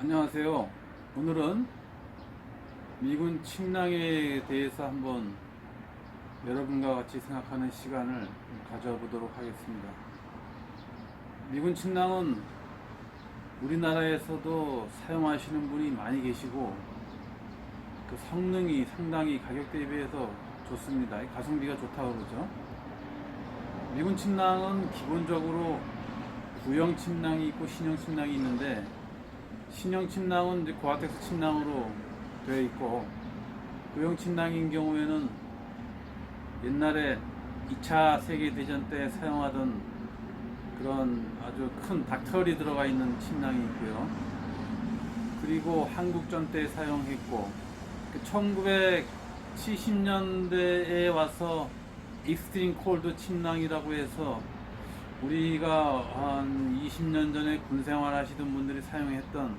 안녕하세요. 오늘은 미군 침낭에 대해서 한번 여러분과 같이 생각하는 시간을 가져보도록 하겠습니다. 미군 침낭은 우리나라에서도 사용하시는 분이 많이 계시고 그 성능이 상당히 가격 대비해서 좋습니다. 가성비가 좋다고 그러죠. 미군 침낭은 기본적으로 구형 침낭이 있고 신형 침낭이 있는데, 신형 침낭은 이제 고아텍스 침낭으로 되어 있고, 구형 침낭인 경우에는 옛날에 2차 세계대전 때 사용하던 그런 아주 큰 닥터리 들어가 있는 침낭이 있고요. 그리고 한국전 때 사용했고, 1970년대에 와서 익스트림 콜드 침낭이라고 해서 우리가 한 20년 전에 군 생활 하시던 분들이 사용했던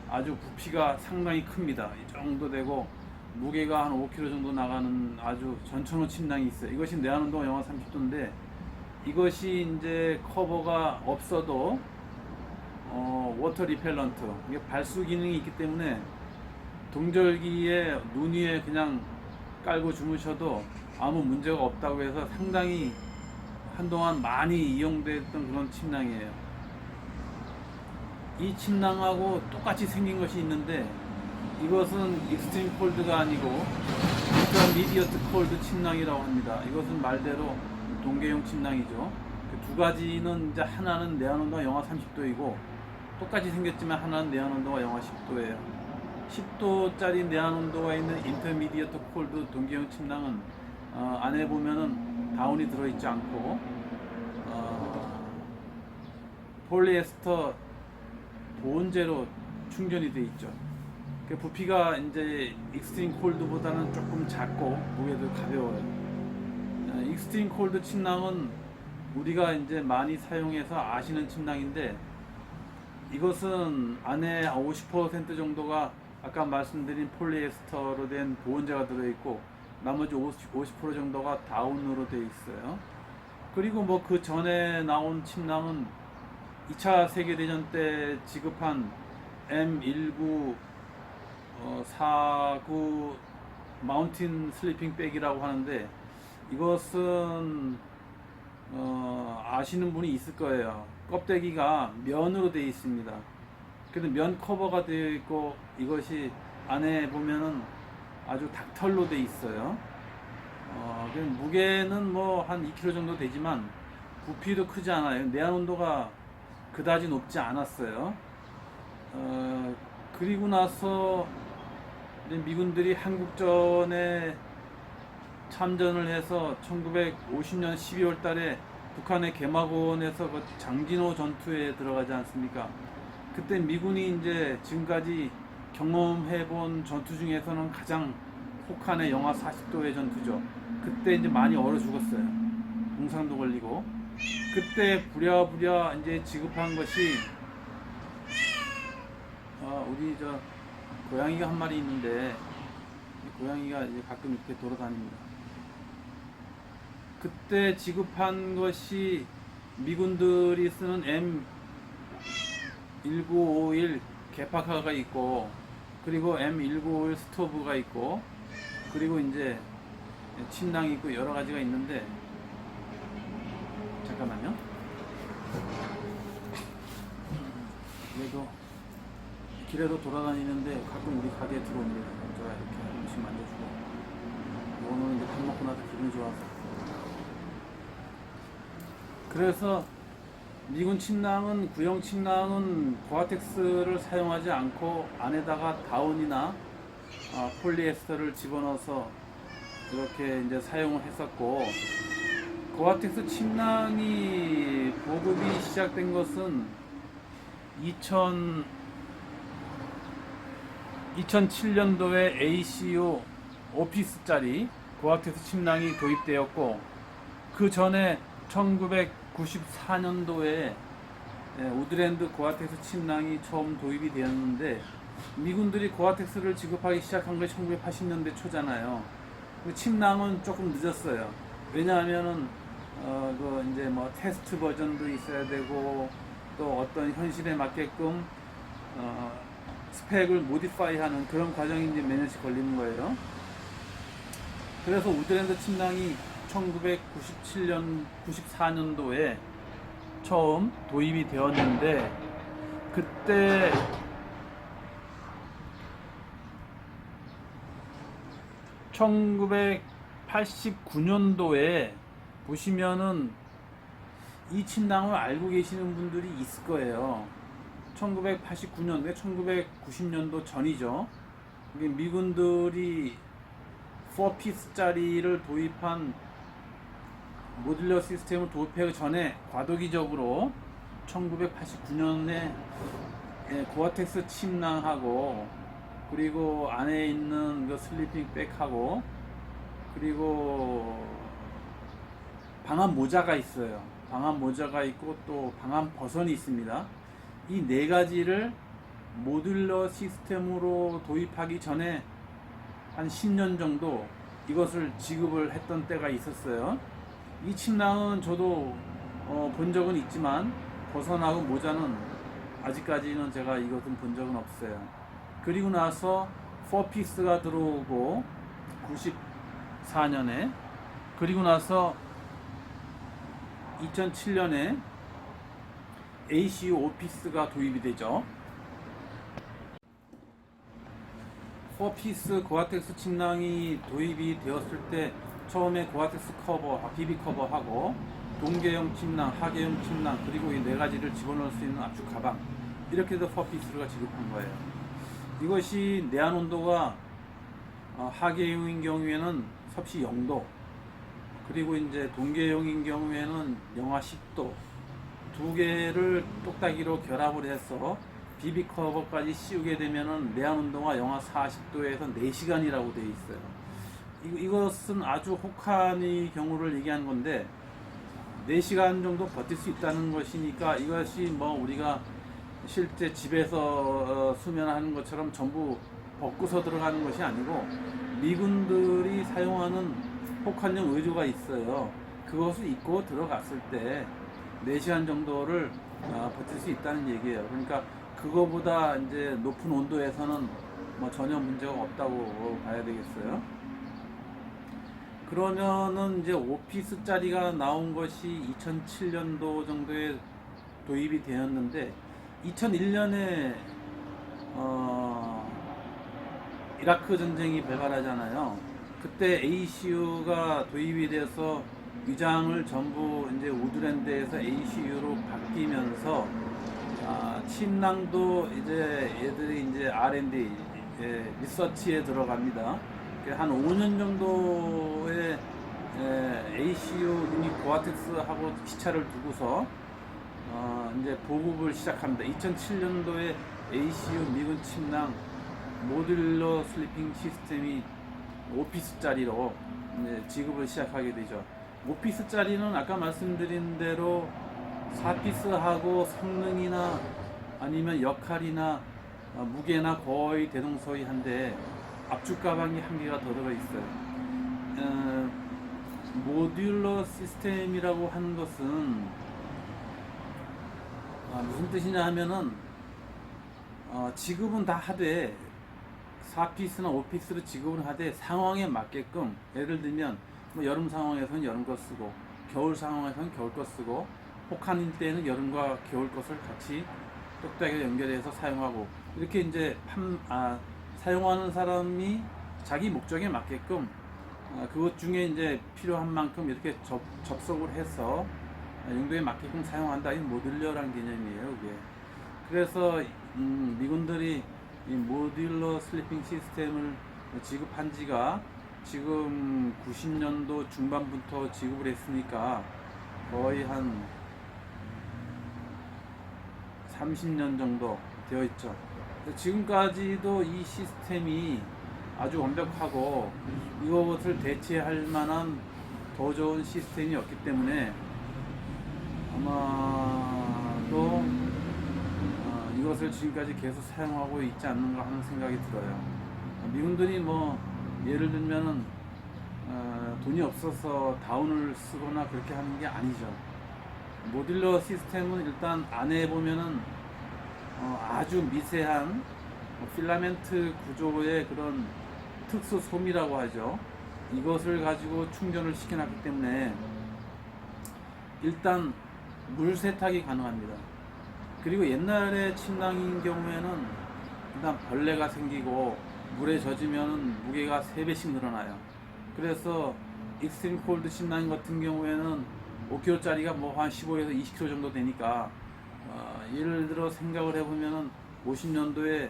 아주 부피가 상당히 큽니다. 이 정도 되고 무게가 한 5kg 정도 나가는 아주 전천후 침낭이 있어요. 이것이 내한온도가 영하 30도인데 이것이 이제 커버가 없어도 워터 리펠런트, 이게 발수 기능이 있기 때문에 동절기에 눈 위에 그냥 깔고 주무셔도 아무 문제가 없다고 해서 상당히 한동안 많이 이용됐던 그런 침낭이에요. 이 침낭하고 똑같이 생긴 것이 있는데 이것은 익스트림 콜드가 아니고 인터미디어트 콜드 침낭이라고 합니다. 이것은 말대로 동계용 침낭이죠. 그 두 가지는 이제 하나는 내한온도가 영하 30도이고 똑같이 생겼지만 하나는 내한온도가 영하 10도예요. 10도짜리 내한온도가 있는 인터미디어트 콜드 동계용 침낭은 안에 보면은 다운이 들어있지 않고 폴리에스터 보온재로 충전이 되어 있죠. 그 부피가 이제 익스트림 콜드보다는 조금 작고 무게도 가벼워요. 익스트림 콜드 침낭은 우리가 이제 많이 사용해서 아시는 침낭인데 이것은 안에 50% 정도가 아까 말씀드린 폴리에스터로 된 보온재가 들어있고 나머지 50% 정도가 다운으로 되어 있어요. 그리고 뭐 그 전에 나온 침낭은 2차 세계대전 때 지급한 M19 49 마운틴 슬리핑 백이라고 하는데 이것은 아시는 분이 있을 거예요. 껍데기가 면으로 되어 있습니다. 그래서 면 커버가 되어 있고 이것이 안에 보면은 아주 닭털로 되어 있어요. 무게는 뭐 한 2kg 정도 되지만 부피도 크지 않아요. 내한온도가 그다지 높지 않았어요. 그리고 나서 미군들이 한국전에 참전을 해서 1950년 12월 달에 북한의 개마고원에서 그 장진호 전투에 들어가지 않습니까? 그때 미군이 이제 지금까지 경험해본 전투 중에서는 가장 혹한의 영하 40도의 전투죠. 그때 이제 많이 얼어 죽었어요. 동상도 걸리고. 그때 부랴부랴 이제 지급한 것이 우리 저 고양이가 한 마리 있는데 고양이가 이제 가끔 이렇게 돌아다닙니다. 그때 지급한 것이 미군들이 쓰는 M1951 개파카가 있고 그리고 M1951 스토브가 있고 그리고 이제 침낭이 있고 여러 가지가 있는데 잠깐만요. 그래도 길에도 돌아다니는데 가끔 우리 가게에 들어옵니다. 제가 이렇게 음식 만들어주고 오늘 이제 밥 먹고 나서 기분이 좋아서 그래서 미군 침낭은 구형 침낭은 고아텍스를 사용하지 않고 안에다가 다운이나 폴리에스터를 집어넣어서 이렇게 이제 사용을 했었고 고아텍스 침낭이 보급이 시작된 것은 2007년도에 ACO 오피스짜리 고아텍스 침낭이 도입되었고 그 전에 1994년도에 우드랜드 고아텍스 침낭이 처음 도입이 되었는데 미군들이 고아텍스를 지급하기 시작한 게 1980년대 초잖아요. 그 침낭은 조금 늦었어요. 왜냐하면은 그 이제 뭐 테스트 버전도 있어야 되고 또 어떤 현실에 맞게끔 스펙을 모디파이하는 그런 과정이 이제 몇 년씩 걸리는 거예요. 그래서 우드랜드 침낭이 1997년, 94년도에 처음 도입이 되었는데, 그때 1989년도에 보시면은 이 침낭을 알고 계시는 분들이 있을 거예요. 1989년도에 1990년도 전이죠. 이게 미군들이 4피스짜리를 도입한 모듈러 시스템을 도입하기 전에 과도기적으로 1989년에 고아텍스 침낭하고, 그리고 안에 있는 그 슬리핑 백하고, 그리고 방한 모자가 있어요. 방한 모자가 있고 또 방한 버선이 있습니다. 이 네 가지를 모듈러 시스템으로 도입하기 전에 한 10년 정도 이것을 지급을 했던 때가 있었어요. 이 침낭은 저도 본 적은 있지만 버선하고 모자는 아직까지는 제가 이것은 본 적은 없어요. 그리고 나서 4피스가 들어오고 94년에, 그리고 나서 2007년에 ACU 오피스가 도입이 되죠. 4피스 고아텍스 침낭이 도입이 되었을 때 처음에 고아텍스 커버, BB 커버하고 동계형 침낭, 하계형 침낭, 그리고 이 네 가지를 집어넣을 수 있는 압축 가방, 이렇게 해서 4피스가 지급한 거예요. 이것이 내한 온도가 하계형인 경우에는 섭씨 0도, 그리고 이제 동계형인 경우에는 영하 10도, 두 개를 똑딱이로 결합을 해서 BB 커버까지 씌우게 되면은 내한 온도가 영하 40도에서 4시간이라고 되어 있어요. 이것은 아주 혹한의 경우를 얘기하는 건데, 4시간 정도 버틸 수 있다는 것이니까, 이것이 뭐 우리가 실제 집에서 수면하는 것처럼 전부 벗고서 들어가는 것이 아니고, 미군들이 사용하는 혹한용 의류가 있어요. 그것을 입고 들어갔을 때 4시간 정도를 버틸 수 있다는 얘기예요. 그러니까 그거보다 이제 높은 온도에서는 뭐 전혀 문제가 없다고 봐야 되겠어요. 그러면은 이제 오피스짜리가 나온 것이 2007년도 정도에 도입이 되었는데, 2001년에 이라크 전쟁이 발발하잖아요. 그때 ACU가 도입이 돼서 위장을 전부 이제 우드랜드에서 ACU로 바뀌면서 침낭도 이제 얘들이 이제 R&D 리서치에 들어갑니다. 한 5년 정도의 ACU 이미 고아텍스하고 시차를 두고서 이제 보급을 시작합니다. 2007년도에 ACU 미군 침낭 모듈러 슬리핑 시스템이 오피스짜리로 지급을 시작하게 되죠. 오피스짜리는 아까 말씀드린 대로 4피스하고 성능이나 아니면 역할이나 무게나 거의 대동소이한데 압축 가방이 한 개가 더 들어 있어요. 모듈러 시스템이라고 하는 것은 무슨 뜻이냐 하면은 지급은 다 하되 4피스나 5피스로 지급을 하되 상황에 맞게끔, 예를 들면 뭐 여름 상황에서는 여름 거 쓰고 겨울 상황에서는 겨울 거 쓰고 혹한일 때는 여름과 겨울 것을 같이 똑딱이 연결해서 사용하고, 이렇게 이제 사용하는 사람이 자기 목적에 맞게끔 그것 중에 이제 필요한 만큼 이렇게 접속을 해서 용도에 맞게끔 사용한다. 이 모듈러라는 개념이에요, 이게. 그래서 미군들이 이 모듈러 슬리핑 시스템을 지급한 지가 지금 90년도 중반부터 지급을 했으니까 거의 한 30년 정도 되어 있죠. 지금까지도 이 시스템이 아주 완벽하고 이것을 대체할 만한 더 좋은 시스템이 없기 때문에 아마도 이것을 지금까지 계속 사용하고 있지 않는가 하는 생각이 들어요. 미군들이 뭐 예를 들면은 돈이 없어서 다운을 쓰거나 그렇게 하는 게 아니죠. 모듈러 시스템은 일단 안에 보면은 아주 미세한 필라멘트 구조의 그런 특수 솜이라고 하죠. 이것을 가지고 충전을 시켜놨기 때문에 일단 물 세탁이 가능합니다. 그리고 옛날에 침낭인 경우에는 일단 벌레가 생기고 물에 젖으면 무게가 3배씩 늘어나요. 그래서 익스트림 콜드 침낭 같은 경우에는 5kg짜리가 뭐 한 15에서 20kg 정도 되니까 예를 들어 생각을 해보면은 50년도에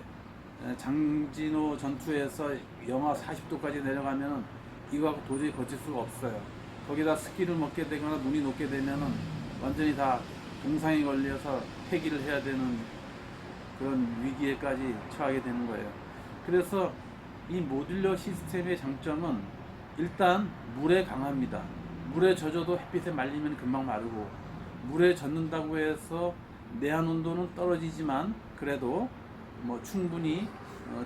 장진호 전투에서 영하 40도까지 내려가면은 이거하고 도저히 버틸 수가 없어요. 거기다 습기를 먹게 되거나 눈이 녹게 되면은 완전히 다 동상에 걸려서 폐기를 해야 되는 그런 위기에까지 처하게 되는 거예요. 그래서 이 모듈러 시스템의 장점은 일단 물에 강합니다. 물에 젖어도 햇빛에 말리면 금방 마르고, 물에 젖는다고 해서 내한 온도는 떨어지지만 그래도 뭐 충분히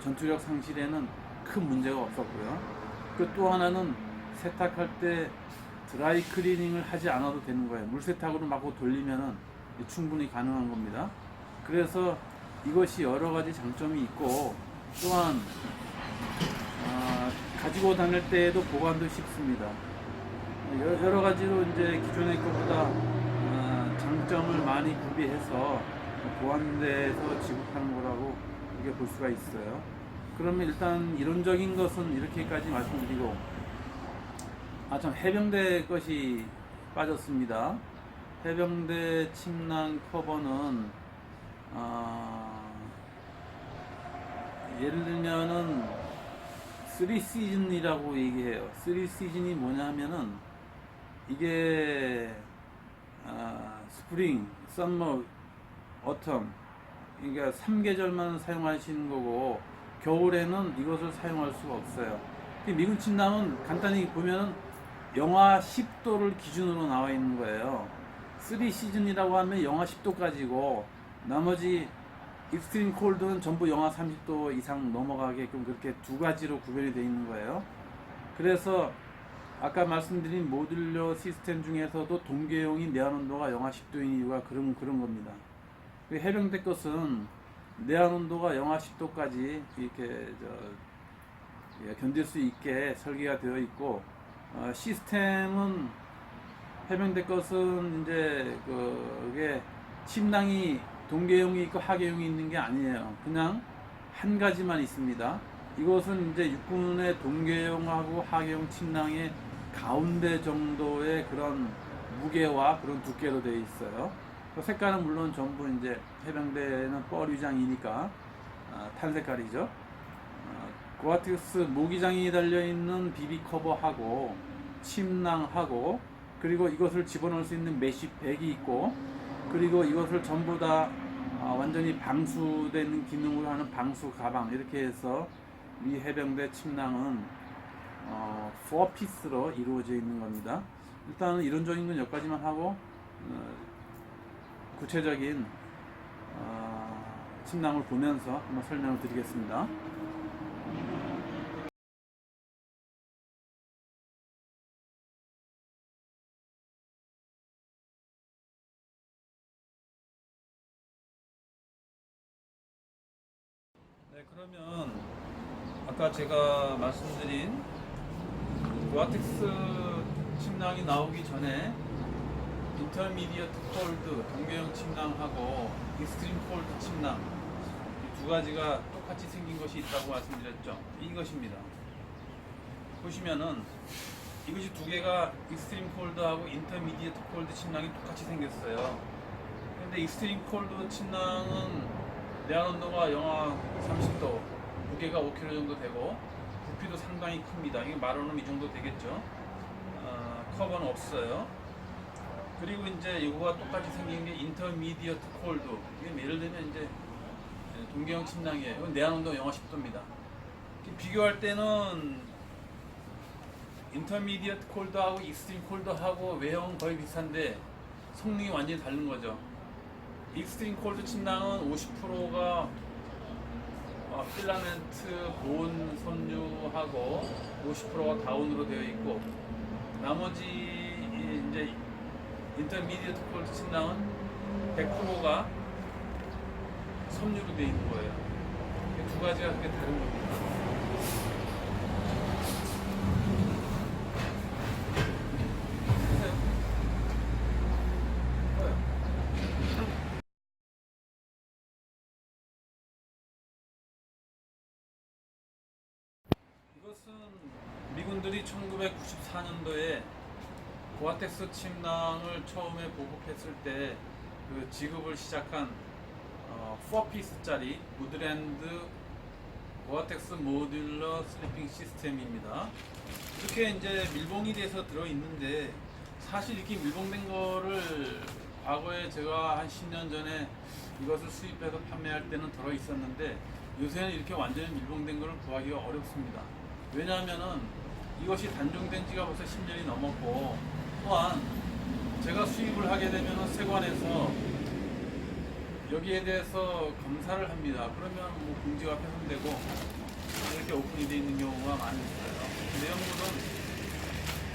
전투력 상실에는 큰 문제가 없었고요. 그 또 하나는 세탁할 때 드라이 클리닝을 하지 않아도 되는 거예요. 물 세탁으로 마구 돌리면은 충분히 가능한 겁니다. 그래서 이것이 여러 가지 장점이 있고, 또한 가지고 다닐 때에도 보관도 쉽습니다. 여러 가지로 이제 기존의 것보다 장점을 많이 구비해서 보완돼서 지급하는 거라고 이렇게 볼 수가 있어요. 그러면 일단 이론적인 것은 이렇게까지 말씀드리고, 참 해병대 것이 빠졌습니다. 해병대 침낭 커버는 예를 들면은 3시즌이라고 얘기해요. 3시즌이 뭐냐 하면은 이게 스프링, 썸머, 어텀, 그러니까 3계절만 사용하시는 거고 겨울에는 이것을 사용할 수가 없어요. 미군 침낭은 간단히 보면 영하 10도를 기준으로 나와 있는 거예요. 3시즌이라고 하면 영하 10도까지고 나머지 익스트림 콜드는 전부 영하 30도 이상 넘어가게끔 그렇게 두 가지로 구별이 되어 있는 거예요. 그래서 아까 말씀드린 모듈러 시스템 중에서도 동계용이 내한온도가 영하 10도인 이유가 그런 겁니다. 해병대 것은 내한온도가 영하 10도까지 이렇게 견딜 수 있게 설계가 되어 있고, 시스템은 해병대 것은 이제 그게 침낭이 동계용이 있고 하계용이 있는 게 아니에요. 그냥 한 가지만 있습니다. 이것은 이제 육군의 동계용하고 하계용 침낭의 가운데 정도의 그런 무게와 그런 두께로 되어 있어요. 그 색깔은 물론 전부 이제 해병대는 뻘 위장이니까 탄 색깔이죠. 고아텍스 모기장이 달려있는 비비 커버하고 침낭하고, 그리고 이것을 집어넣을 수 있는 메쉬 백이 있고, 그리고 이것을 전부 다 완전히 방수되는 기능을 하는 방수 가방, 이렇게 해서 미 해병대 침낭은 4피스로 이루어져 있는 겁니다. 일단은 이론적인 건 여기까지만 하고 구체적인 침낭을 보면서 한번 설명을 드리겠습니다. 네, 그러면 아까 제가 말씀드린 고아텍스 침낭이 나오기 전에 인터미디어트 콜드 동계용 침낭하고 익스트림 콜드 침낭, 이 두 가지가 똑같이 생긴 것이 있다고 말씀드렸죠. 이것입니다. 보시면은 이것이 두 개가 익스트림 콜드하고 인터미디어트 콜드 침낭이 똑같이 생겼어요. 근데 익스트림 콜드 침낭은 내한 온도가 영하 30도, 무게가 5kg 정도 되고 부피도 상당히 큽니다. 이게 말로는 이 정도 되겠죠. 커버는 없어요. 그리고 이제 이거와 똑같이 생긴 게 인터미디어트 콜드. 이게 예를 들면 이제 동계형 침낭이에요. 이건 내한 온도 영하 10도입니다. 비교할 때는 인터미디어트 콜드하고 익스트림 콜드하고 외형은 거의 비슷한데 성능이 완전히 다른 거죠. 익스트림 콜드 침낭은 50%가 필라멘트 보온 섬유하고 50%가 다운으로 되어 있고, 나머지 이제 인터미디어트 콜드 침낭은 100%가 섬유로 되어 있는 거예요. 두 가지가 그렇게 다른 겁니다. 보세요. 뭐예요? 이것은 미군들이 1994년도에 고아텍스 침낭을 처음에 보급했을 때 그 지급을 시작한 4피스짜리 우드랜드 고아텍스 모듈러 슬리핑 시스템입니다. 이렇게 이제 밀봉이 돼서 들어있는데, 사실 이렇게 밀봉된 거를 과거에 제가 한 10년 전에 이것을 수입해서 판매할 때는 들어있었는데, 요새는 이렇게 완전히 밀봉된 거를 구하기가 어렵습니다. 왜냐하면은 이것이 단종된 지가 벌써 10년이 넘었고, 또한 제가 수입을 하게 되면은 세관에서 여기에 대해서 검사를 합니다. 그러면 뭐 공지가 훼손되고 이렇게 오픈이 되어 있는 경우가 많이 있어요. 내용물은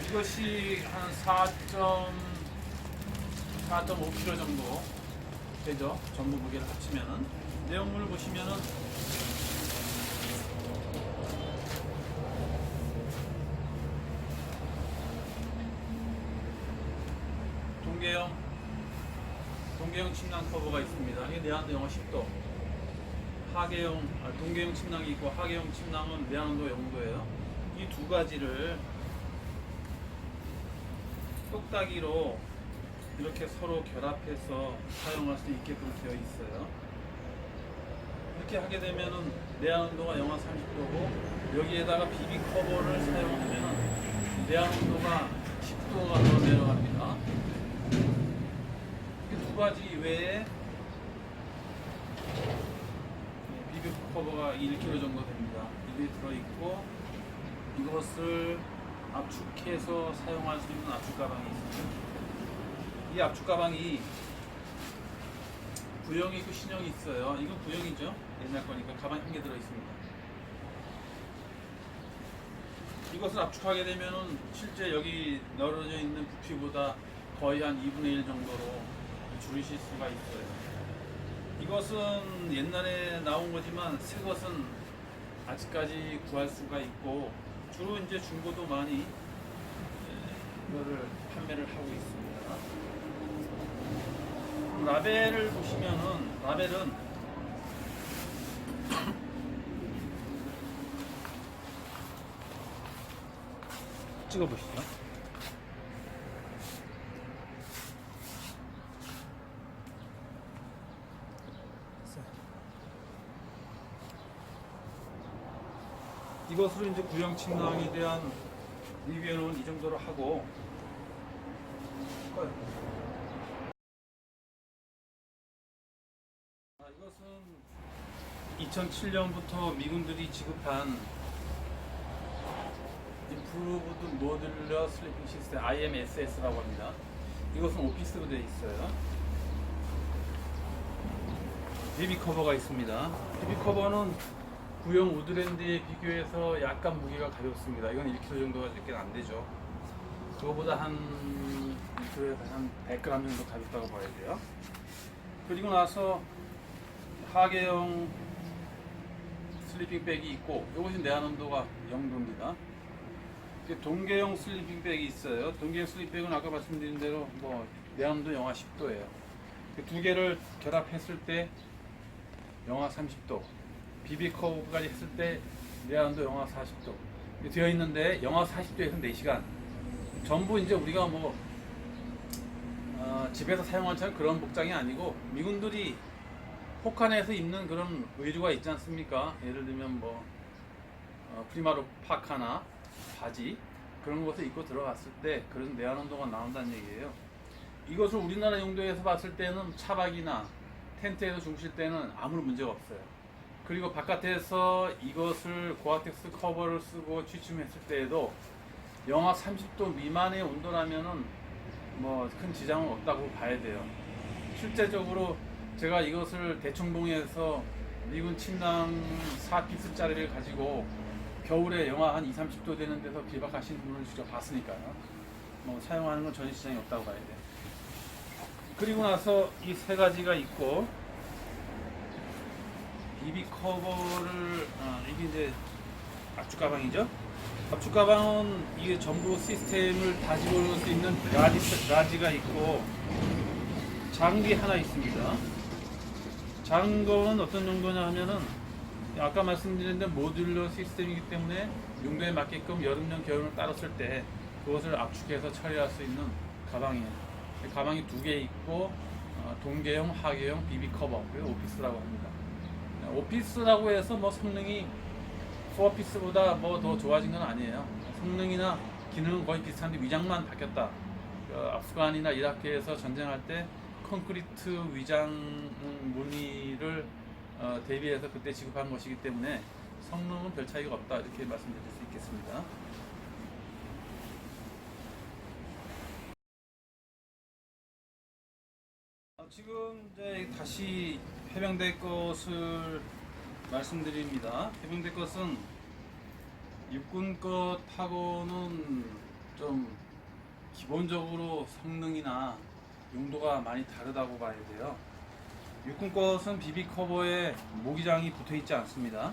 이것이 한 4.5kg 정도 되죠. 전부 무게를 합치면은. 내용물을 보시면은 동계형 침낭 커버가 있습니다. 이게 내한도 영하 10도. 동계형 침낭이 있고 하계형 침낭은 내한온도 0도예요. 이 두 가지를 똑딱이로 이렇게 서로 결합해서 사용할 수 있게끔 되어 있어요. 이렇게 하게 되면은 내한온도가 영하 30도고, 여기에다가 비비 커버를 사용하면은 내한온도가 10도가 더 내려갑니다. 두 가지 외에 비비 커버가 1kg 정도 됩니다. 이게 들어있고, 이것을 압축해서 사용할 수 있는 압축 가방이 있습니다. 이 압축 가방이 구형이 있고 신형이 있어요. 이건 구형이죠. 옛날 거니까 가방이 한 개 들어있습니다. 이것을 압축하게 되면은 실제 여기 널어져 있는 부피보다 거의 한 2분의 1 정도로 줄이실 수가 있어요. 이것은 옛날에 나온 거지만 새 것은 아직까지 구할 수가 있고, 주로 이제 중고도 많이 이거를 판매를 하고 있습니다. 라벨을 보시면은, 라벨은 찍어보시죠. 이것으로 이제 구형 침낭에 대한 리뷰는 이 정도로 하고, 이것은 2007년부터 미군들이 지급한 Improved Modular Sleeping System IMSS라고 합니다. 이것은 오피스로 되어 있어요. 비비 커버가 있습니다. 비비 커버는 구형 우드랜드에 비교해서 약간 무게가 가볍습니다. 이건 1kg 정도가 밖에 안 되죠. 그거보다 한 1kg에서 한 100g 정도 가볍다고 봐야 돼요. 그리고 나서 하계형 슬리핑백이 있고, 이것이 내한온도가 0도입니다. 동계형 슬리핑백이 있어요. 동계형 슬리핑백은 아까 말씀드린 대로 뭐 내한온도 영하 10도예요. 두 개를 결합했을 때 영하 30도, 비비 커브까지 했을 때 내한온도 영하 40도 되어 있는데, 영하 40도에서 4시간 전부 이제 우리가 뭐 집에서 사용할 그런 복장이 아니고, 미군들이 혹한에서 입는 그런 의류가 있지 않습니까? 예를 들면 뭐 프리마로 파카나 바지, 그런 것을 입고 들어갔을 때 그런 내한온도가 나온다는 얘기예요. 이것을 우리나라 용도에서 봤을 때는 차박이나 텐트에서 주무실 때는 아무런 문제가 없어요. 그리고 바깥에서 이것을 고아텍스 커버를 쓰고 취침했을 때에도 영하 30도 미만의 온도라면은 뭐 큰 지장은 없다고 봐야 돼요. 실제적으로 제가 이것을 대청봉에서 미군 침낭 4피스짜리를 가지고 겨울에 영하 한 20-30도 되는 데서 비박하시는 분을 직접 봤으니까요. 뭐 사용하는 건 전혀 지장이 없다고 봐야 돼요. 그리고 나서 이 세 가지가 있고, 비비 커버를 이게 이제 압축 가방이죠. 압축 가방은 이게 전부 시스템을 다 집어넣을 수 있는 라지가 있고 장비 하나 있습니다. 작은 거는 어떤 용도냐 하면은 아까 말씀드린 데 모듈러 시스템이기 때문에 용도에 맞게끔 여름용 겨울을 따로 쓸 때 그것을 압축해서 처리할 수 있는 가방이에요. 가방이 두 개 있고 동계형, 하계형, 비비 커버 그리고 오피스라고 합니다. 오피스라고 해서 뭐 성능이 4피스보다 뭐 더 좋아진 건 아니에요. 성능이나 기능은 거의 비슷한데 위장만 바뀌었다. 아프간이나 이라크에서 전쟁할 때 콘크리트 위장 무늬를 대비해서 그때 지급한 것이기 때문에 성능은 별 차이가 없다 이렇게 말씀드릴 수 있겠습니다. 지금 이제 다시 해병대 것을 말씀드립니다. 해병대 것은 육군 것하고는 좀 기본적으로 성능이나 용도가 많이 다르다고 봐야 돼요. 육군 것은 비비 커버에 모기장이 붙어 있지 않습니다.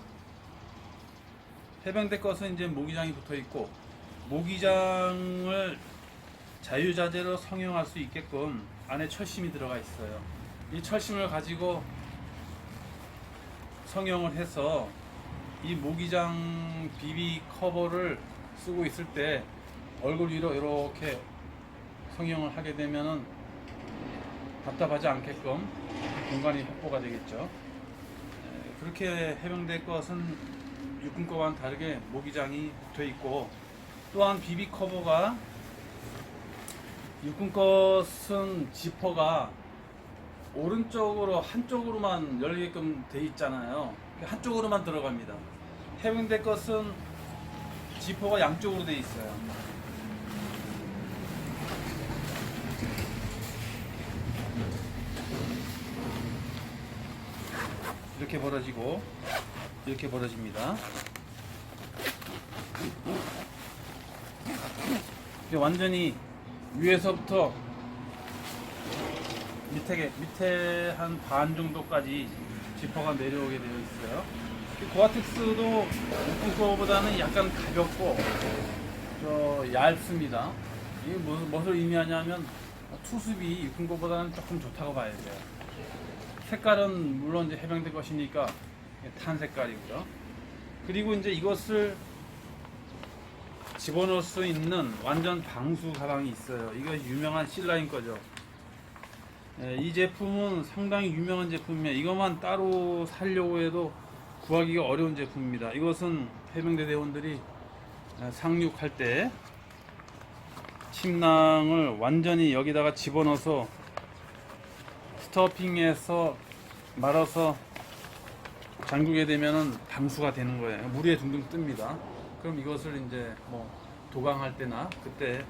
해병대 것은 이제 모기장이 붙어 있고 모기장을 자유자재로 성형할 수 있게끔 안에 철심이 들어가 있어요. 이 철심을 가지고 성형을 해서 이 모기장 비비 커버를 쓰고 있을 때 얼굴 위로 이렇게 성형을 하게 되면은 답답하지 않게끔 공간이 확보가 되겠죠. 그렇게 해병대 것은 육군 거와는 다르게 모기장이 붙어 있고 또한 비비 커버가 육군 것은 지퍼가 오른쪽으로 한쪽으로만 열리게끔 돼 있잖아요. 한쪽으로만 들어갑니다. 해병대 것은 지퍼가 양쪽으로 돼 있어요. 이렇게 벌어지고 이렇게 벌어집니다. 완전히 위에서부터 밑에 한 반 정도까지 지퍼가 내려오게 되어 있어요. 고아텍스도 육군 거보다는 약간 가볍고 얇습니다. 이게 무엇을 의미하냐면 투습이 육군 거보다는 조금 좋다고 봐야 돼요. 색깔은 물론 이제 해병대 것이니까 탄 색깔이고요. 그리고 이제 이것을 집어넣을 수 있는 완전 방수 가방이 있어요. 이거 유명한 실라인 거죠. 이 제품은 상당히 유명한 제품이에요. 이것만 따로 사려고 해도 구하기가 어려운 제품입니다. 이것은 해병대 대원들이 상륙할 때 침낭을 완전히 여기다가 집어넣어서 스토핑해서 말아서 잠그게 되면은 방수가 되는 거예요. 물 위에 둥둥 뜹니다. 그럼 이것을 이제 뭐 도강할 때나 그때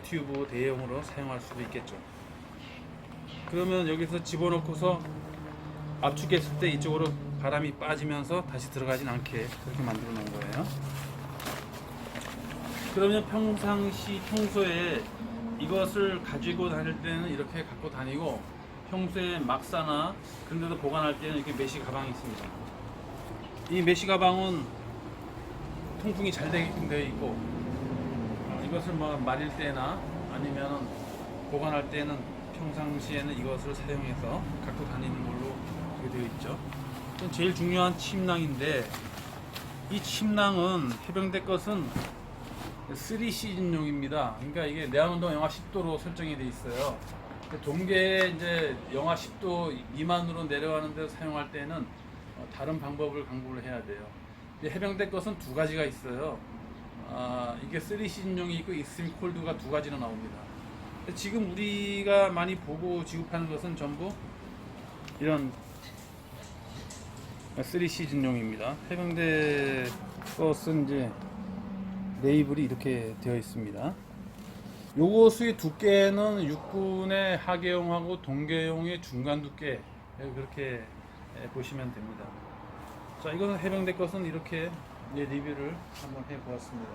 튜브 대용으로 사용할 수도 있겠죠. 그러면 여기서 집어넣고서 압축했을 때 이쪽으로 바람이 빠지면서 다시 들어가진 않게 그렇게 만들어 놓은 거예요. 그러면 평소에 이것을 가지고 다닐 때는 이렇게 갖고 다니고 평소에 막사나 그런 데도 보관할 때는 이렇게 메시 가방이 있습니다. 이 메시 가방은 통풍이 잘 되어 있고 이것을 뭐 말릴 때나 아니면 보관할 때는 평상시에는 이것을 사용해서 갖고 다니는 걸로 되어 있죠. 제일 중요한 침낭인데 이 침낭은 해병대 것은 3시즌용입니다. 그러니까 이게 내한온도가 영하 10도로 설정이 되어 있어요. 동계에 이제 영하 10도 미만으로 내려가는데 사용할 때는 다른 방법을 강구를 해야 돼요. 해병대 것은 두 가지가 있어요. 이게 3시즌용이 있고 익스트림 콜드가 두 가지로 나옵니다. 지금 우리가 많이 보고 지급하는 것은 전부 이런 3시즌용입니다. 해병대 것은 이제 레이블이 이렇게 되어 있습니다. 요것의 두께는 육군의 하계용하고 동계용의 중간 두께 그렇게 보시면 됩니다. 자, 이거는 해병대 것은 이렇게 리뷰를 한번 해보았습니다.